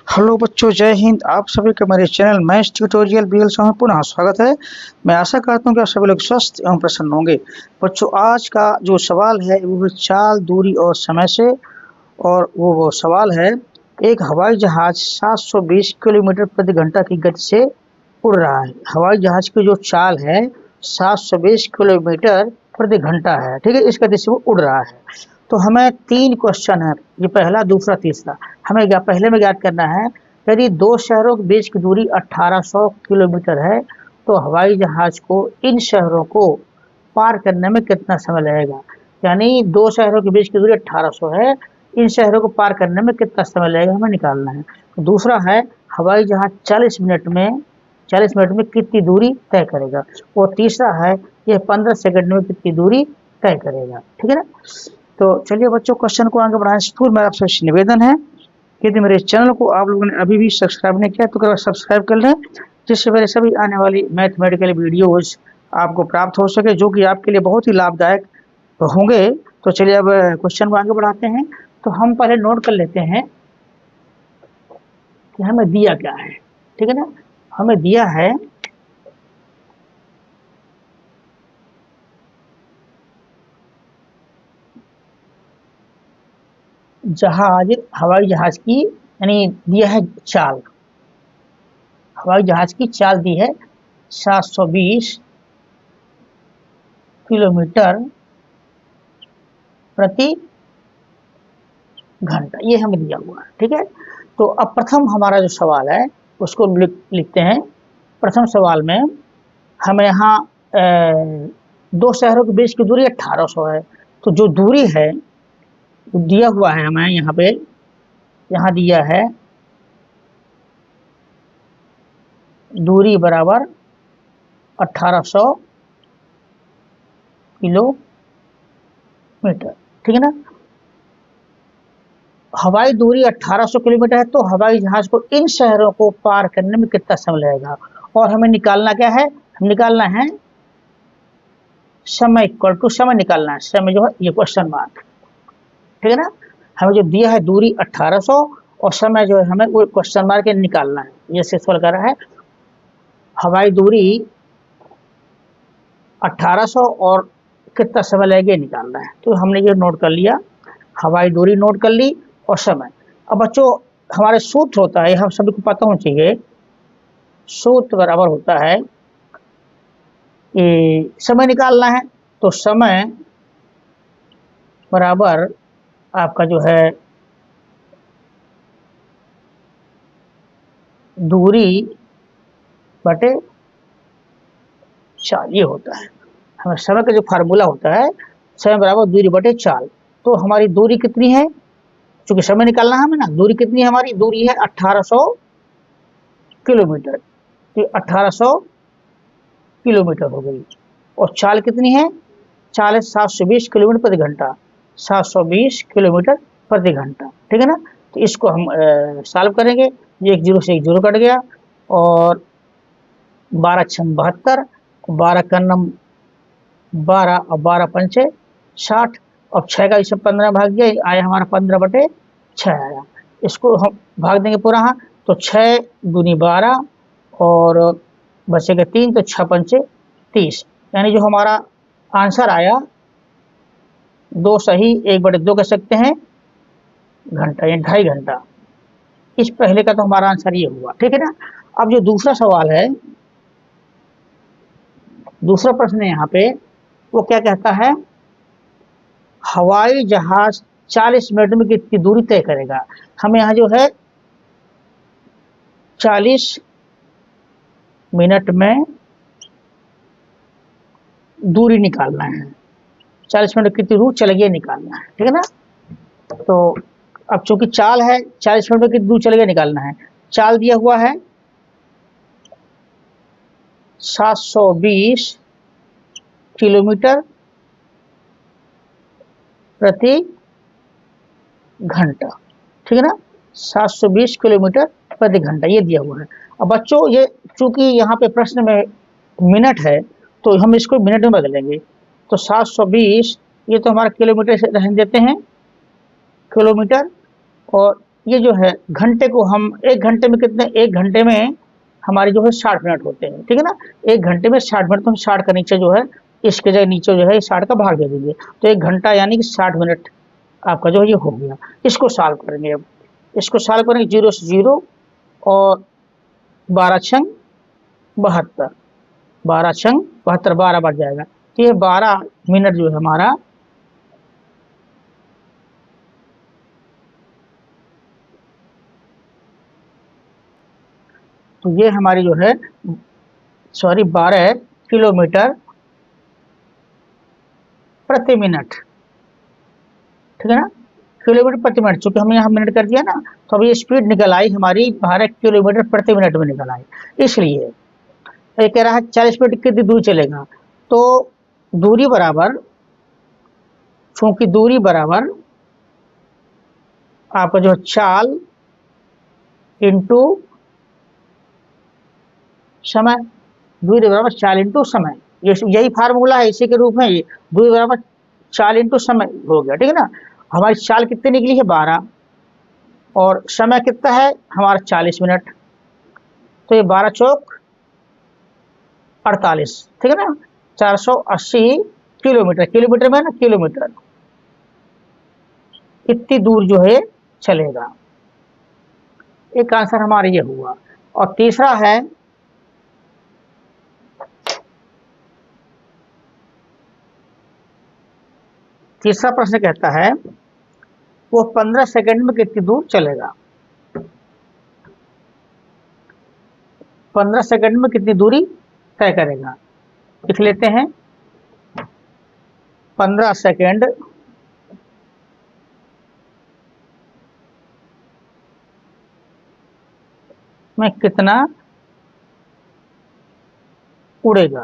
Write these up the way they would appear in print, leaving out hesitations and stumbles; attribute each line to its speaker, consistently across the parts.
Speaker 1: Hello बच्चों, जय हिंद। आप सभी का मेरे चैनल मैथ्स ट्यूटोरियल BL में पुनः स्वागत है। मैं आशा करता हूं कि आप सभी लोग स्वस्थ एवं प्रसन्न होंगे। बच्चों, आज का जो सवाल है वो है चाल, दूरी और समय से। और वो सवाल है, एक हवाई जहाज 720 किलोमीटर प्रति घंटा की गति से उड़ रहा है। हवाई जहाज की जो चाल है 720 किलोमीटर प्रति घंटा है, ठीक है। इस गति से वो उड़ रहा है। तो हमें 3 क्वेश्चन है, ये पहला, दूसरा, तीसरा। हमें पहले में ज्ञात करना है, यदि 2 शहरों के बीच की दूरी 1800 किलोमीटर है तो हवाई जहाज को इन शहरों को पार करने में कितना समय लगेगा। यानी 2 शहरों के बीच की दूरी 1800 है, इन शहरों को पार करने में कितना समय लगेगा, हमें निकालना है। तो दूसरा है, हवाई जहाज 40 मिनट में कितनी दूरी तय करेगा। और तीसरा है, यह 15 सेकंड में कितनी दूरी तय करेगा, ठीक है ना। तो चलिए बच्चों, क्वेश्चन को आगे बढ़ाने से पूर्व मेरा आपसे निवेदन है कि यदि मेरे चैनल को आप लोगों ने अभी भी सब्सक्राइब नहीं किया तो कृपया सब्सक्राइब कर लें, जिससे मेरे सभी आने वाली मैथमेटिकल वीडियोज आपको प्राप्त हो सके, जो कि आपके लिए बहुत ही लाभदायक होंगे। तो चलिए अब क्वेश्चन को आगे बढ़ाते हैं। तो हम पहले नोट कर लेते हैं कि हमें दिया क्या है, ठीक है ना। हमें दिया है हवाई जहाज की, यानी दिया है चाल, हवाई जहाज की चाल दी है 720 किलोमीटर प्रति घंटा, ये हमें दिया हुआ है, ठीक है। तो अब प्रथम हमारा जो सवाल है उसको लिखते हैं। प्रथम सवाल में हमें यहाँ 2 शहरों के बीच की दूरी 1800 है। तो जो दूरी है दिया हुआ है हमें यहाँ पे, यहाँ दिया है दूरी बराबर 1800 किलोमीटर, ठीक है ना। हवाई दूरी 1800 किलोमीटर है, तो हवाई जहाज को इन शहरों को पार करने में कितना समय लगेगा। और हमें निकालना क्या है, हम निकालना है समय इक्वल टू समय निकालना है, समय जो है ये क्वेश्चन मार्क, ठीक है ना। हमें जो दिया है दूरी 1800 और समय जो है हमें वो क्वेश्चन मार्क के निकालना है। ये सवाल कर रहा है हवाई दूरी 1800 और कितना समय लगेगा निकालना है। तो हमने ये नोट कर लिया, हवाई दूरी नोट कर ली और समय। अब बच्चों, हमारे सूत्र होता है, हम सभी को पता होना चाहिए, सूत्र बराबर होता है कि समय निकालना है तो समय बराबर आपका जो है दूरी बटे चाल, ये होता है। हमें समय का जो फार्मूला होता है, समय बराबर दूरी बटे चाल। तो हमारी दूरी कितनी है, चूंकि समय निकालना है हमें ना, दूरी कितनी है, हमारी दूरी है 1800 किलोमीटर। तो 1800 किलोमीटर हो गई। और चाल कितनी है, चाल है 720 किलोमीटर प्रति घंटा, 720 किलोमीटर प्रति घंटा, ठीक है ना। तो इसको हम सॉल्व करेंगे। ये 1 जीरो से 1 जीरो कट गया और 12 छम 72, 12 का नम 12 और 12 पंचे 60, और 6 का इसे 15 भाग गया, आया हमारा 15 बटे 6 आया। इसको हम भाग देंगे पूरा, हाँ, तो 6 दूनी 12 और बचेगा 3, तो 6 पंचे 30, यानी जो हमारा आंसर आया 2 सही 1 बटे 2 कह सकते हैं घंटा, यानी 2.5 घंटा। इस पहले का तो हमारा आंसर ये हुआ, ठीक है ना। अब जो दूसरा सवाल है, दूसरा प्रश्न है यहाँ पे, वो क्या कहता है, हवाई जहाज 40 मिनट में कितनी दूरी तय करेगा। हमें यहाँ जो है 40 मिनट में दूरी निकालना है, 40 मिनट कितनी दूर चलेगी निकालना है, ठीक है ना। तो अब चूंकि चाल है 40 मिनट में कितनी दूर चलेगी निकालना है। चाल दिया हुआ है 720 किलोमीटर प्रति घंटा, ठीक है ना, 720 किलोमीटर प्रति घंटा ये दिया हुआ है। अब बच्चों, ये चूंकि यहाँ पे प्रश्न में मिनट है तो हम इसको मिनट में बदलेंगे। तो 720 ये तो हमारा किलोमीटर से रहने देते हैं, किलोमीटर, और ये जो है घंटे को हम एक घंटे में कितने, एक घंटे में हमारे जो है 60 मिनट होते हैं, ठीक है ना। एक घंटे में 60 मिनट, तो हम 60 का नीचे जो है इसके जगह नीचे जो है 60 का भाग दे दीजिए, तो एक घंटा यानी कि 60 मिनट आपका जो है ये हो गया। इसको सॉल्व करेंगे। अब इसको सॉल्व करेंगे, 0 से 0 और 12 छंग 72, 12 छंग 72, 12 बढ़ जाएगा, तो ये 12 मिनट जो है हमारा तो ये हमारी जो है 12 किलोमीटर प्रति मिनट, ठीक है ना। किलोमीटर प्रति मिनट, चूंकि हमने यहाँ मिनट कर दिया ना, तो अब ये स्पीड निकल आई हमारी 12 किलोमीटर प्रति मिनट में निकल आई। इसलिए ये कह रहा है 40 मिनट कितनी दूर चलेगा, तो दूरी बराबर, चूंकि दूरी बराबर आपका जो चाल इंटू समय, दूरी बराबर चाल इंटू समय, यही फार्मूला है, इसी के रूप में ये दूरी बराबर चाल इंटू समय हो गया, ठीक है ना। हमारी चाल कितनी निकली है 12, और समय कितना है हमारा 40 मिनट, तो ये 12 चौक 48, ठीक है ना। 480 किलोमीटर, किलोमीटर में ना किलोमीटर, इतनी दूर जो है चलेगा। एक आंसर हमारा ये हुआ। और तीसरा है, तीसरा प्रश्न कहता है वो 15 सेकंड में कितनी दूर चलेगा। 15 सेकंड में कितनी दूरी तय करेगा, लिख लेते हैं। 15 सेकंड में कितना उड़ेगा,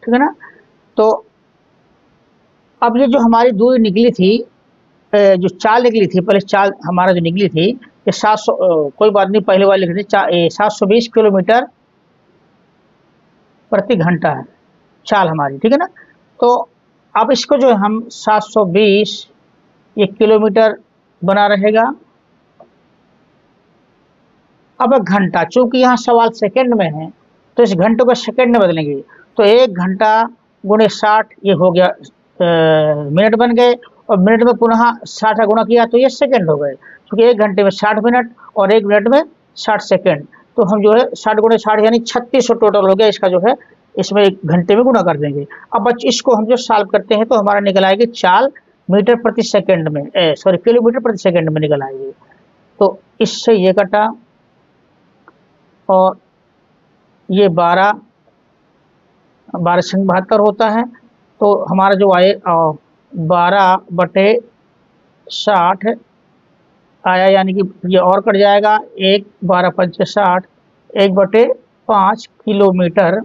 Speaker 1: ठीक है ना। तो अब ये जो हमारी दूरी निकली थी, जो चाल निकली थी, पहले चाल हमारा जो निकली थी ये 700, कोई बात नहीं, पहले वाले लिख दी, 720 किलोमीटर प्रति घंटा है चाल हमारी, ठीक है ना। तो अब इसको जो है हम 720 ये किलोमीटर बना रहेगा। अब एक घंटा, चूंकि यहाँ सवाल सेकंड में है तो इस घंटे को सेकंड में बदलेंगे, तो 1 घंटा गुणे 60 ये हो गया, मिनट बन गए, और मिनट में पुनः 60 का गुणा किया तो ये सेकंड हो गए, क्योंकि 1 घंटे में 60 मिनट और 1 मिनट में 60 सेकंड, तो हम जो है 60 गुणे 60 यानी 3600 टोटल हो गया, इसका जो है इसमें 1 घंटे में गुणा कर देंगे। अब बच्चे इसको हम जो सॉल्व करते हैं तो हमारा निकल आएगी चाल मीटर प्रति सेकंड में, सॉरी किलोमीटर प्रति सेकंड में निकल आएगी। तो इससे ये कटा, और ये 12 संग 72 होता है, तो हमारा जो आए 12/60 आया, यानी कि ये और कट जाएगा, 1 12 5 60, 1/5 किलोमीटर,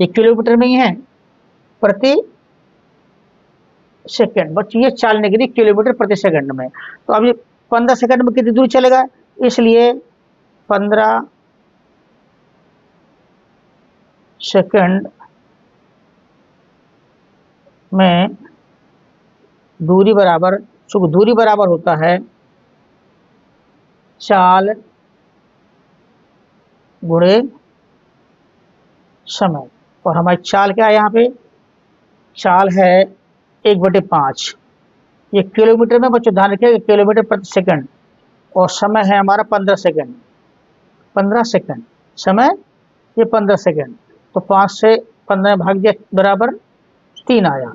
Speaker 1: ये किलोमीटर में ही है प्रति सेकंड। बच्चों ये चाल निकली किलोमीटर प्रति सेकंड में, तो अब ये 15 सेकंड में कितनी दूर चलेगा, इसलिए 15 सेकंड में दूरी बराबर, चूंकि दूरी बराबर होता है चाल गुणे समय, और हमारी चाल क्या है, यहाँ पे चाल है 1/5, ये किलोमीटर में बच्चों ध्यान रखिएगा, किलोमीटर प्रति सेकंड, और समय है हमारा 15 सेकंड, 15 सेकंड समय, ये 15 सेकंड, तो 5 से 15 भाग दिया बराबर 3 आया।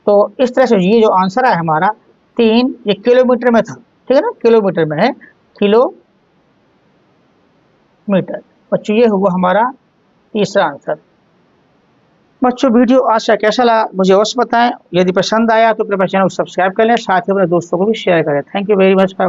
Speaker 1: तो इस तरह से ये जो आंसर है हमारा 3, ये किलोमीटर में था, ठीक है ना, किलोमीटर में है, किलोमीटर। बच्चों ये हुआ हमारा तीसरा आंसर। बच्चों वीडियो आज का कैसा लगा मुझे अवश्य बताएं, यदि पसंद आया तो कृपया चैनल को सब्सक्राइब कर लें, साथ ही अपने दोस्तों को भी शेयर करें। Thank you very much for